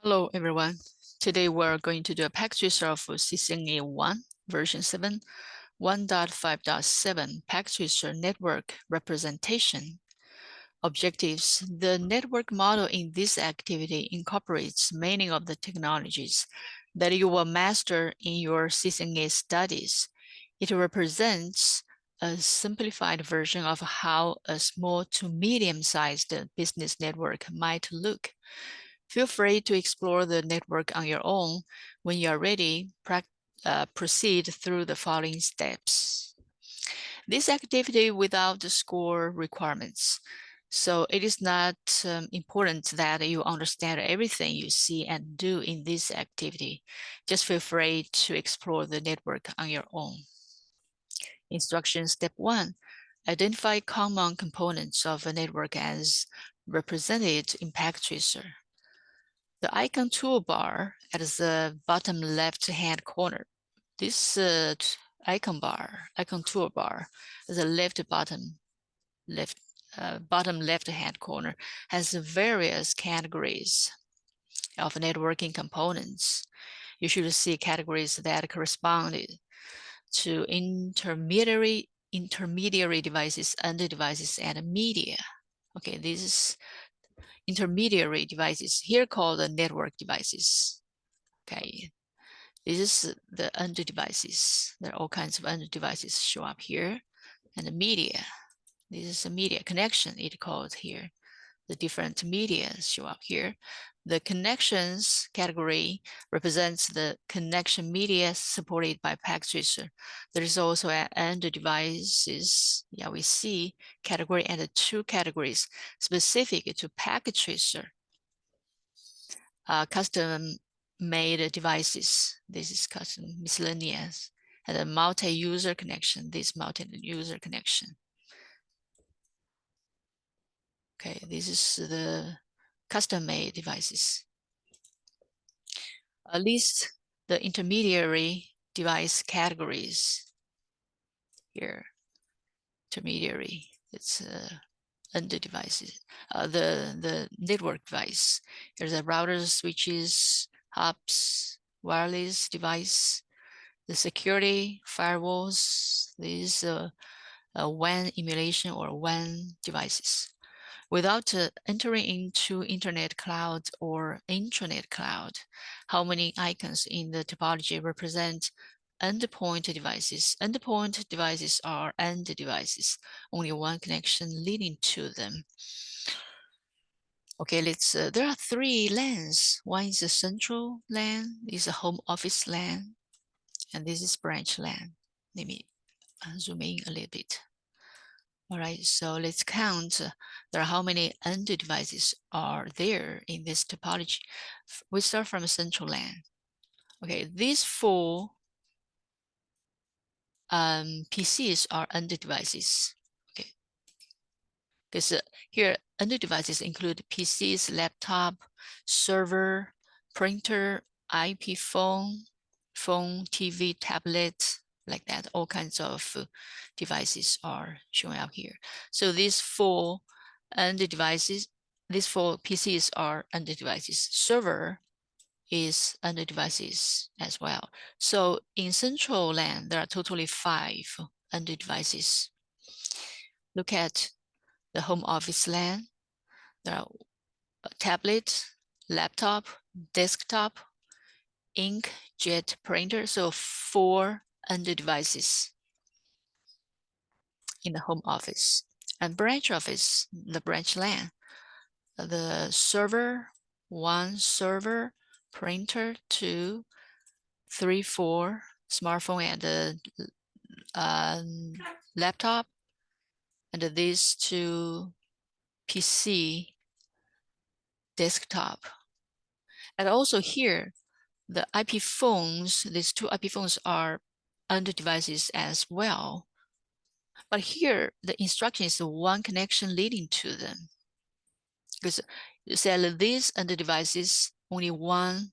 Hello, everyone. Today we're going to do a package tracer of CCNA 1, version 7, 1.5.7 package tracer network representation. Objectives. The network model in this activity incorporates many of the technologies that you will master in your CCNA studies. It represents a simplified version of how a small to medium-sized business network might look. Feel free to explore the network on your own. When you are ready, proceed through the following steps. This activity without the score requirements. So it is not important that you understand everything you see and do in this activity. Just feel free to explore the network on your own. Instruction step 1. Identify common components of a network as represented in package tracer. The icon toolbar at the bottom left-hand corner. This icon toolbar, the bottom left-hand corner has various categories of networking components. You should see categories that correspond to intermediary devices, under devices, and media. Okay, this is intermediary devices, here called the network devices. Okay, this is the under devices. There are all kinds of under devices show up here. And the media, this is a media connection, it called here. The different media show up here. The connections category represents the connection media supported by package tracer. There is also an under devices, we see category and 2 categories specific to package tracer. Custom made devices. This is custom miscellaneous. And a multi-user connection, this multi-user connection. Okay, this is the custom-made devices. List the intermediary device categories here. Intermediary, it's under devices. The network device. There's a routers, switches, hubs, wireless device, the security firewalls, these WAN emulation or WAN devices. Without entering into internet cloud or intranet cloud, how many icons in the topology represent endpoint devices? Endpoint devices are end devices, only one connection leading to them. Okay, there are 3 LANs. One is a central LAN, is a home office LAN, and this is branch LAN. Let me zoom in a little bit. All right, so let's count. There are how many end devices are there in this topology. We start from a central LAN. Okay, these 4 PCs are end devices. Okay, because here end devices include PCs, laptop, server, printer, IP phone, TV, tablet, like that. All kinds of devices are showing up here. So these 4 end devices, these 4 PCs are end devices. Server is under devices as well. So in central LAN, there are totally 5 under devices. Look at the home office LAN. There are tablet, laptop, desktop, inkjet printer. So 4 under devices in the home office. And branch office, the branch LAN, the server, 1 server, printer, 2, 3, 4, smartphone and laptop, and these 2 PC desktop. And also here, the IP phones, these 2 IP phones are under devices as well. But here, the instruction is 1 connection leading to them. Because you said these under devices, only 1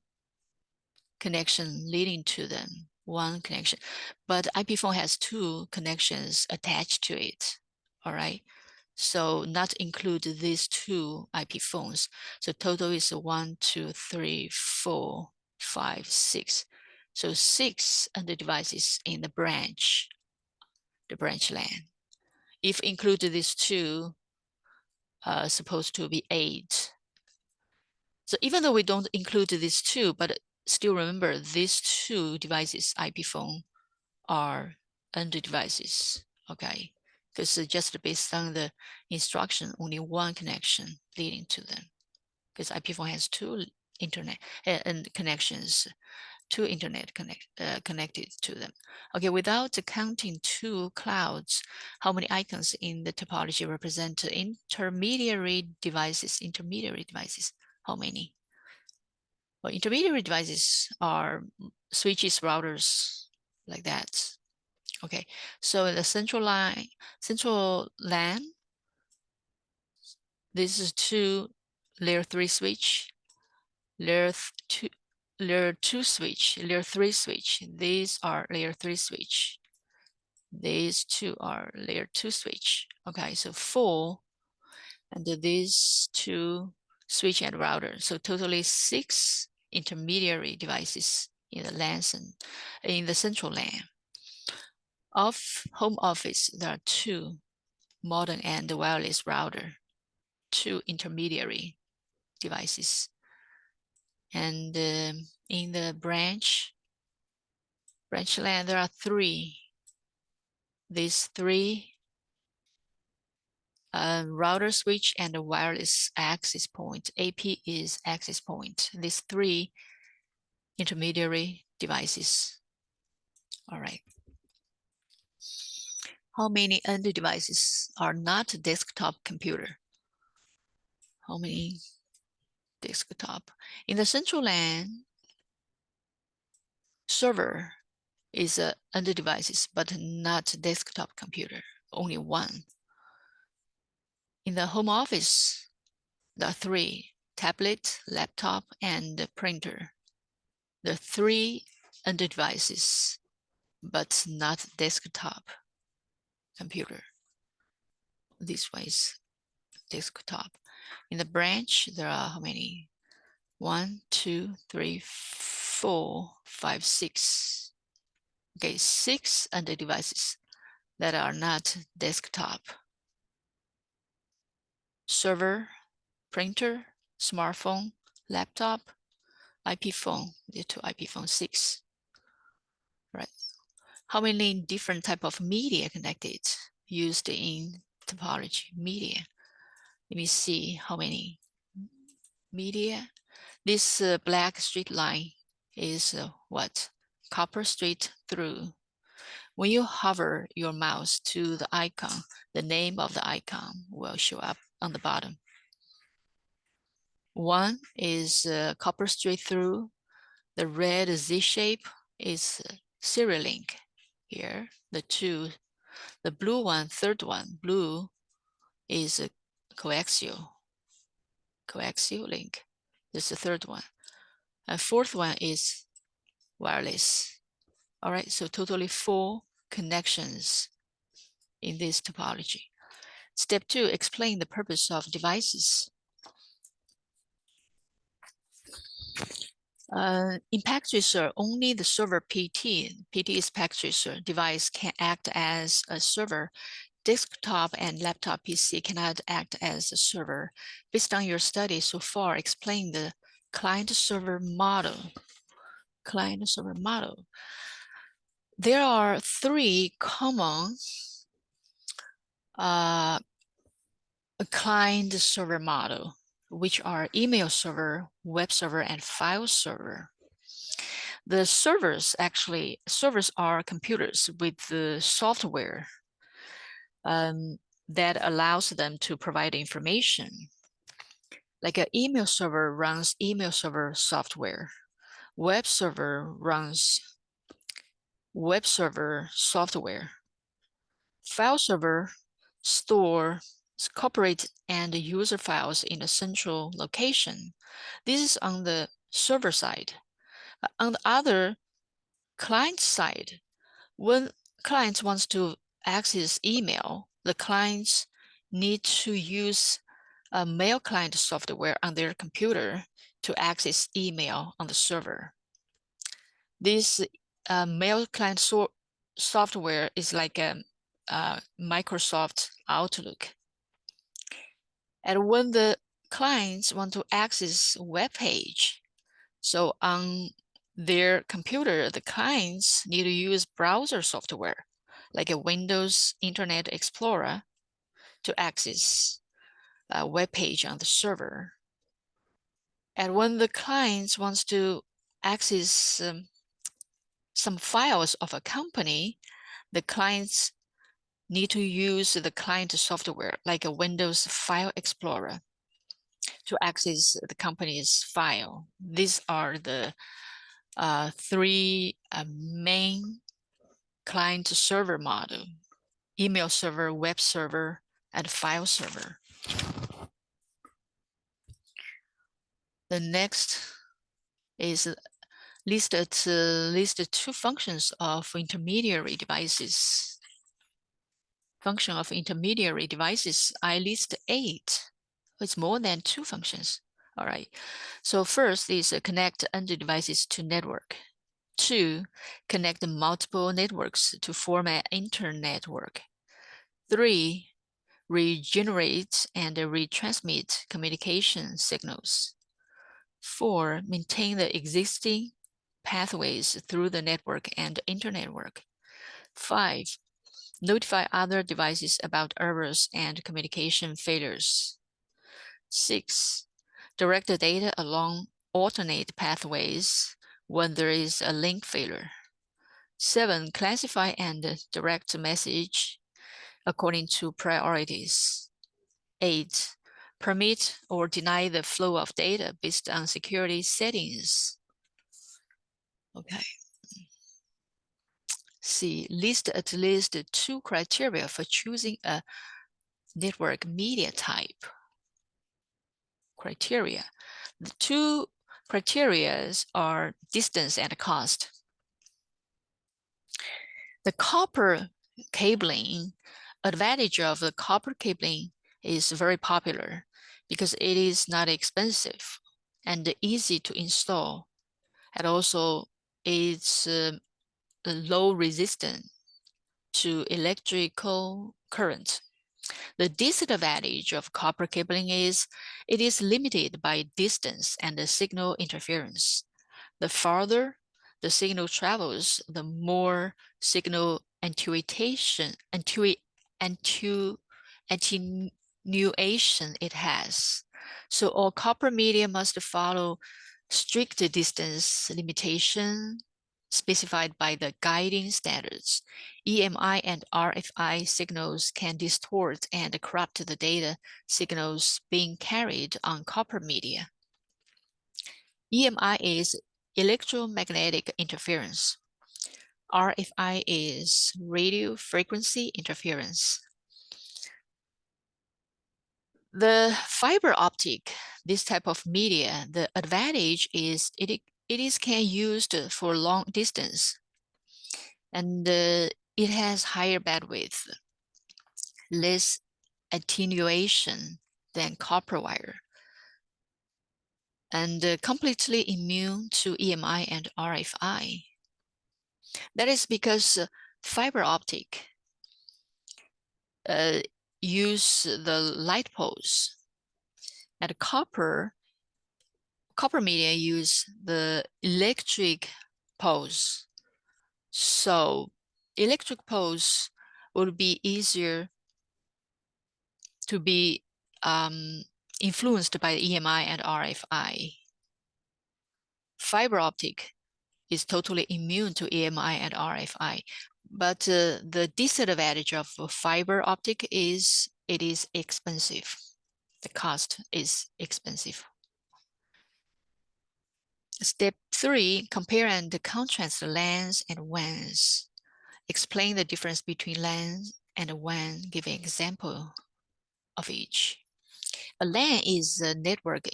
connection leading to them, 1 connection. But IP phone has 2 connections attached to it. All right. So not include these 2 IP phones. So total is 1, 2, 3, 4, 5, 6. So 6 under devices in the branch LAN. If include these 2, supposed to be 8. So even though we don't include these 2, but still remember these 2 devices IP phone are under devices, okay? Because just based on the instruction, only 1 connection leading to them. Because IP phone has 2 internet and connections, 2 internet connected to them. Okay, without counting 2 clouds, how many icons in the topology represent intermediary devices? Intermediary devices, how many? Well, intermediary devices are switches, routers, like that. Okay, so the central LAN, this is 2 layer 3 switch, layer 2 switch, layer 3 switch. These are layer 3 switch. These 2 are layer 2 switch. Okay, so 4, and these 2 switch and router. So totally 6 intermediary devices in the LAN and in the central LAN. Of home office, there are 2 modem and wireless router, 2 intermediary devices. And in the branch LAN, there are 3. These 3 router switch and a wireless access point. AP is access point. These 3 intermediary devices. All right. How many end devices are not desktop computer? How many desktop? In the central LAN, server is under devices, but not desktop computer, only 1. In the home office, there are 3, tablet, laptop, and printer. The 3 under devices, but not desktop computer. This way is desktop. In the branch, there are how many? 1, 2, 3, 4, 5, 6. Okay, 6 under devices that are not desktop. Server, printer, smartphone, laptop, IP phone, due to IP phone 6. Right. How many different type of media connected used in topology? Media. Let me see how many media. This black straight line is what? Copper straight through. When you hover your mouse to the icon, the name of the icon will show up on the bottom. 1 is copper straight through. The red Z shape is serial link here. The 2, the blue one, third one, blue is a coaxial link. This is the third one. And fourth one is wireless. All right, so totally 4 connections in this topology. Step 2, explain the purpose of devices. In packet tracer, only the server PT is packet tracer device can act as a server. Desktop and laptop PC cannot act as a server. Based on your study so far, explain the client-server model. Client-server model. There are 3 common client-server model, which are email server, web server, and file server. The servers are computers with the software that allows them to provide information. Like an email server runs email server software. Web server runs web server software. File server stores corporate and user files in a central location. This is on the server side. On the other client side, when clients wants to access email, the clients need to use a mail client software on their computer to access email on the server. This mail client software is like a Microsoft Outlook. And when the clients want to access a web page, so on their computer, the clients need to use browser software, like a Windows Internet Explorer, to access a web page on the server. And when the clients wants to access some files of a company, the clients need to use the client software, like a Windows File Explorer, to access the company's file. These are the three main client server model: email server, web server, and file server. The next is listed two functions of intermediary devices. Function of intermediary devices, I list 8. It's more than 2 functions. All right. So first is connect end devices to network. 2, connect multiple networks to form an internetwork. 3, regenerate and retransmit communication signals. 4, maintain the existing pathways through the network and internetwork. 5, notify other devices about errors and communication failures. 6, direct the data along alternate pathways when there is a link failure. 7, classify and direct message according to priorities. 8, permit or deny the flow of data based on security settings. Okay. C, list at least 2 criteria for choosing a network media type. Criteria. The 2 criteria are distance and cost. The copper cabling, advantage of the copper cabling is very popular because it is not expensive and easy to install, and also it's low resistant to electrical current. The disadvantage of copper cabling is it is limited by distance and the signal interference. The farther the signal travels, the more signal attenuation it has. So all copper media must follow strict distance limitation specified by the guiding standards. EMI and RFI signals can distort and corrupt the data signals being carried on copper media. EMI is electromagnetic interference. RFI is radio frequency interference. The fiber optic, this type of media, the advantage is it can used for long distance, and it has higher bandwidth, less attenuation than copper wire, and completely immune to EMI and RFI. That is because fiber optic use the light poles, and copper media use the electric poles. So electric poles would be easier to be influenced by EMI and RFI. Fiber optic is totally immune to EMI and RFI, but the disadvantage of fiber optic is it is expensive. The cost is expensive. Step 3, compare and contrast LANs and WANs. Explain the difference between LAN and WAN, give an example of each. A LAN is a network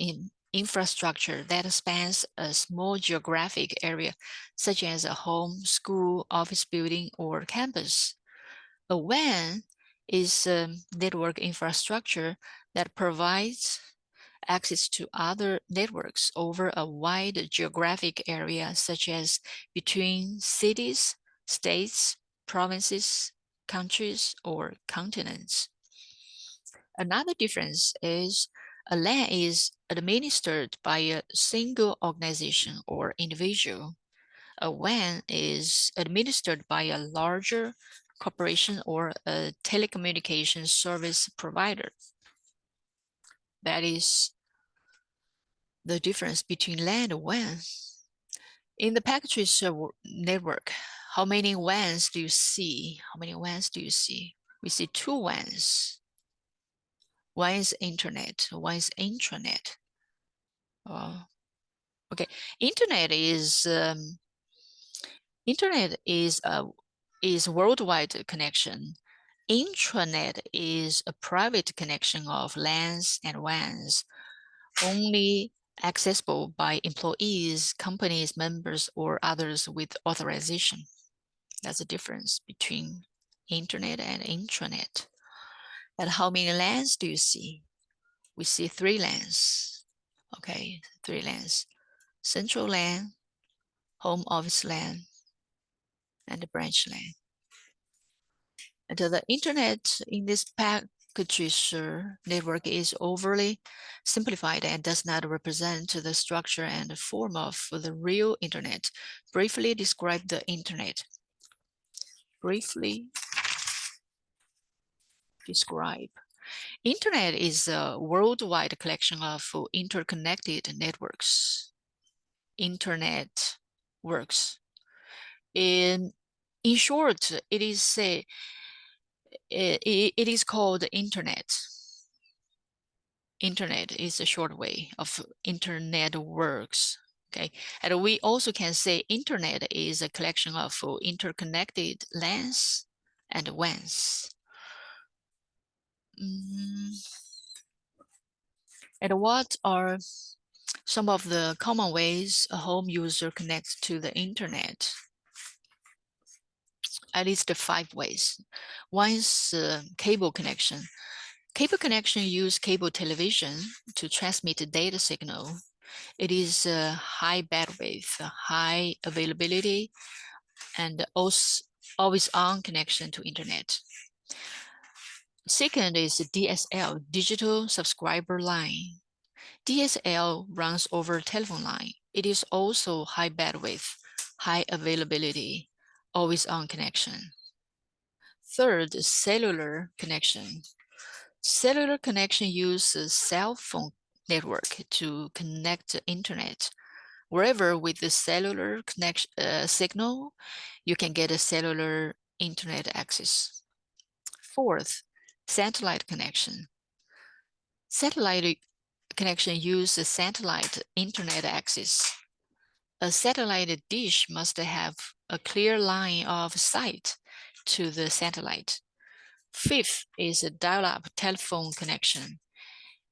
infrastructure that spans a small geographic area, such as a home, school, office building, or campus. A WAN is network infrastructure that provides access to other networks over a wide geographic area, such as between cities, states, provinces, countries, or continents. Another difference is a LAN is administered by a single organization or individual. A WAN is administered by a larger corporation or a telecommunications service provider. That is the difference between LAN and WAN. In the packet switch network, how many WANs do you see? How many WANs do you see? We see 2 WANs. One is internet, one is intranet. Okay, internet is worldwide connection. Intranet is a private connection of LANs and WANs, only accessible by employees, companies, members, or others with authorization. That's the difference between internet and intranet. And how many LANs do you see? We see 3 LANs. Okay, 3 LANs. Central LAN, home office LAN, and the branch LAN. And the internet in this package network is overly simplified and does not represent the structure and form of the real internet. Briefly describe the internet. Briefly describe. Internet is a worldwide collection of interconnected networks. Internet works. In short, it is called internet. Internet is a short way of internet works. Okay, and we also can say internet is a collection of interconnected LANs and WANs. And what are some of the common ways a home user connects to the internet? At least 5 ways. One is cable connection. Cable connection use cable television to transmit a data signal. It is high bandwidth, high availability, and also always on connection to internet. Second is DSL, digital subscriber line. DSL runs over telephone line. It is also high bandwidth, high availability, always on connection. Third, cellular connection. Cellular connection uses cell phone network to connect the internet. Wherever with the cellular connection signal, you can get a cellular internet access. Fourth, satellite connection. Satellite connection uses satellite internet access. A satellite dish must have a clear line of sight to the satellite. Fifth is a dial-up telephone connection.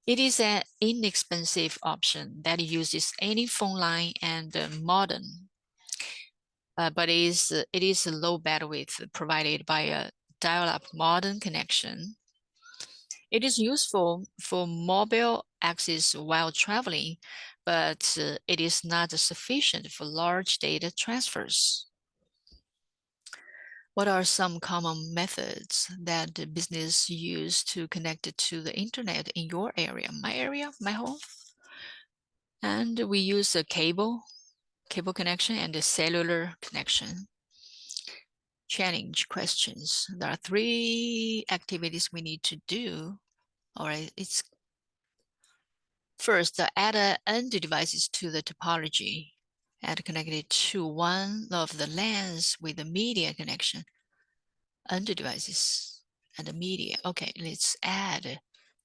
It is an inexpensive option that uses any phone line and modem, but it is low bandwidth provided by a dial-up modem connection. It is useful for mobile access while traveling, but it is not sufficient for large data transfers. What are some common methods that the business use to connect it to the internet in your area, my home? And we use a cable connection and a cellular connection. Challenge questions. There are 3 activities we need to do. All right, it's first, add end devices to the topology. Add connected to one of the LANs with a media connection. End devices and the media. Okay, let's add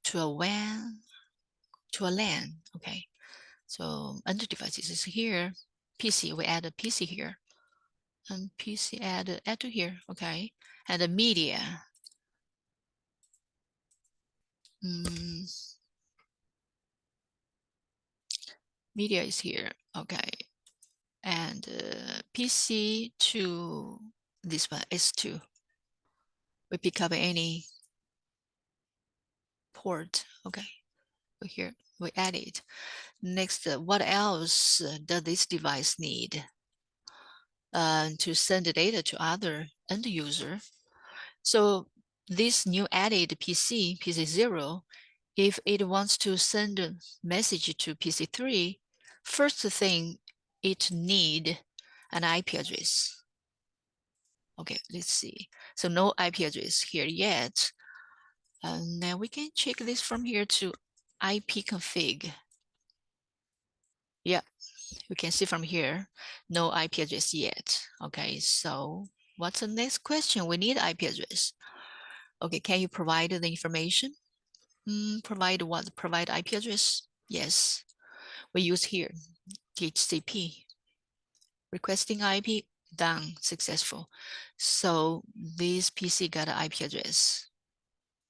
to a WAN, to a LAN. Okay, so end devices is here. PC, we add a PC here. And PC add to here. Okay, and the media. Media is here. Okay, and PC to this one, S2. We pick up any port. Okay, here we add it. Next, what else does this device need to send the data to other end user? So this new added PC0, if it wants to send a message to PC3, first thing it need an IP address. Okay, let's see. So no IP address here yet. Now we can check this from here to IP config. Yeah, we can see from here, no IP address yet. Okay, so what's the next question? We need IP address. Okay, can you provide the information? Provide what? Provide IP address? Yes, we use here, DHCP. Requesting IP, done, successful. So this PC got an IP address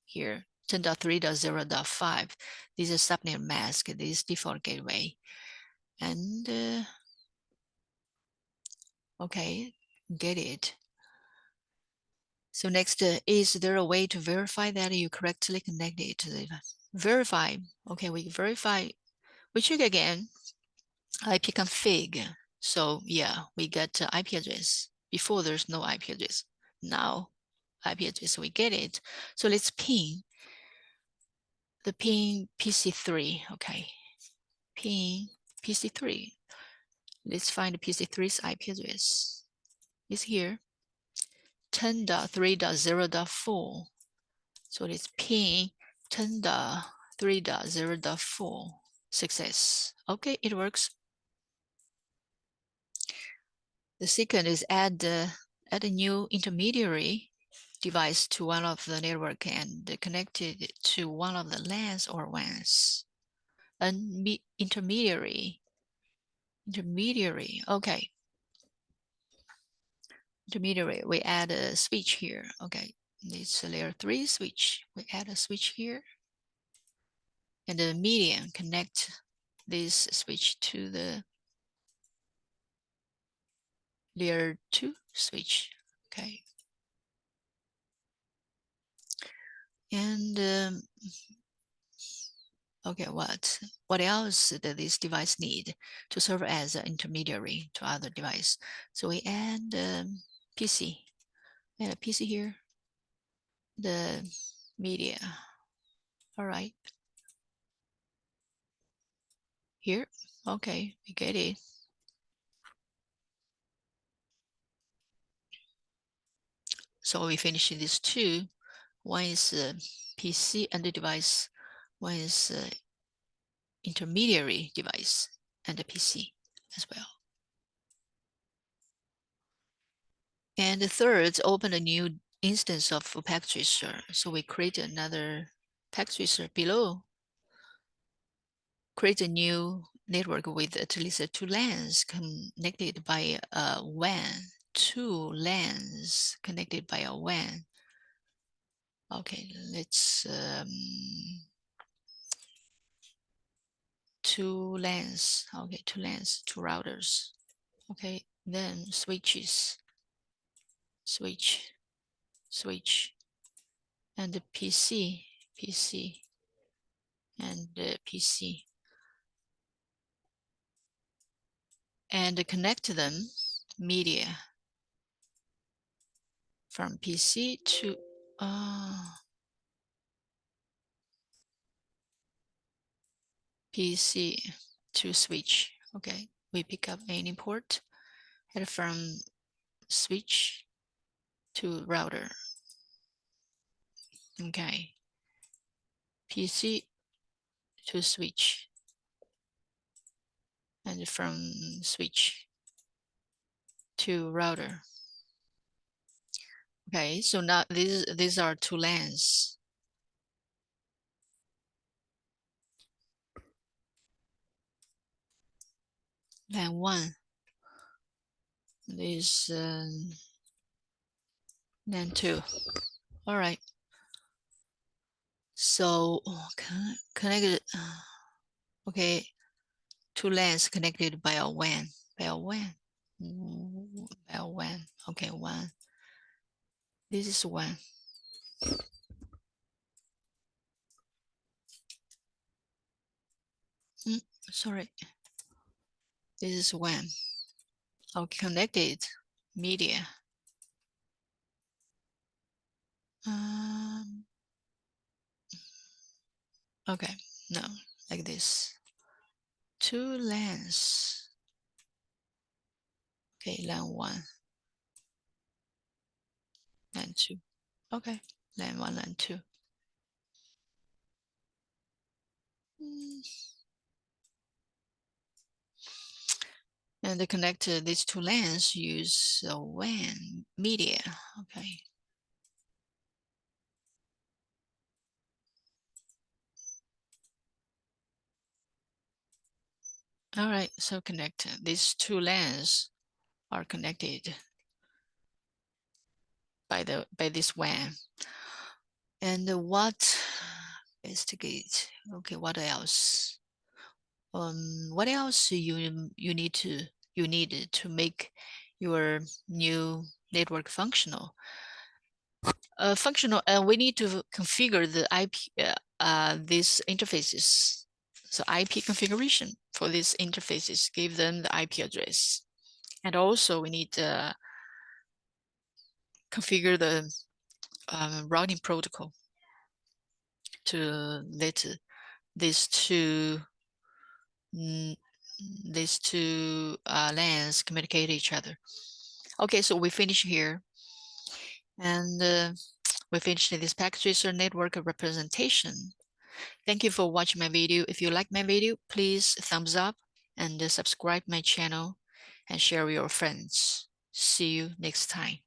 here, 10.3.0.5. This is subnet mask, this is default gateway. And okay, get it. So next, is there a way to verify that you correctly connected to the verify? Okay, we verify, we check again, IP config. So yeah, we get IP address. Before there's no IP address. Now IP address, we get it. So let's ping the ping PC3. Okay, ping PC3. Let's find PC3's IP address. It's here, 10.3.0.4. So let's ping 10.3.0.4. Success. Okay, it works. The second is add a new intermediary device to one of the network and connect it to one of the LANs or WANs. An intermediary. Okay. Intermediary, we add a switch here. Okay, it's a layer 3 switch. We add a switch here. And the median, connect this switch to the layer 2 switch. Okay. And okay, what else does this device need to serve as an intermediary to other device? So we add PC. Add a PC here. The media. All right. Here. Okay, we get it. So we finish these two. One is PC and the device. One is intermediary device and the PC as well. And the third, open a new instance of packet tracer. So we create another packet tracer below. Create a new network with at least 2 LANs connected by a WAN. 2 LANs connected by a WAN. Okay, let's 2 LANs. Okay, 2 LANs, 2 routers. Okay, then switches, switch, and the PC, and the PC. And connect them, media, from PC to PC to switch. Okay, we pick up any port, and from switch to router. Okay, PC to switch, and from switch to router. Okay, so now these are 2 LANs. LAN 1. This LAN 2. All right. So connected. Okay, 2 LANs connected by a WAN. By a WAN. By a WAN. Okay, WAN. This is WAN. sorry, this is WAN. I'll connect it, media. Okay, no, like this. 2 LANs. Okay, LAN 1, LAN 2. Okay, LAN 1, LAN 2. And to connect these 2 LANs, use WAN media. Okay. All right, so connect. These 2 LANs are connected by this WAN. And what investigate? Okay, what else? What else you need to make your new network functional? We need to configure the IP these interfaces. So IP configuration for these interfaces, give them the IP address, and also we need to configure the routing protocol to let these two LANs communicate each other. Okay, so we finish here, and we finished this packet tracer network representation. Thank you for watching my video. If you like my video, please thumbs up and subscribe my channel and share with your friends. See you next time.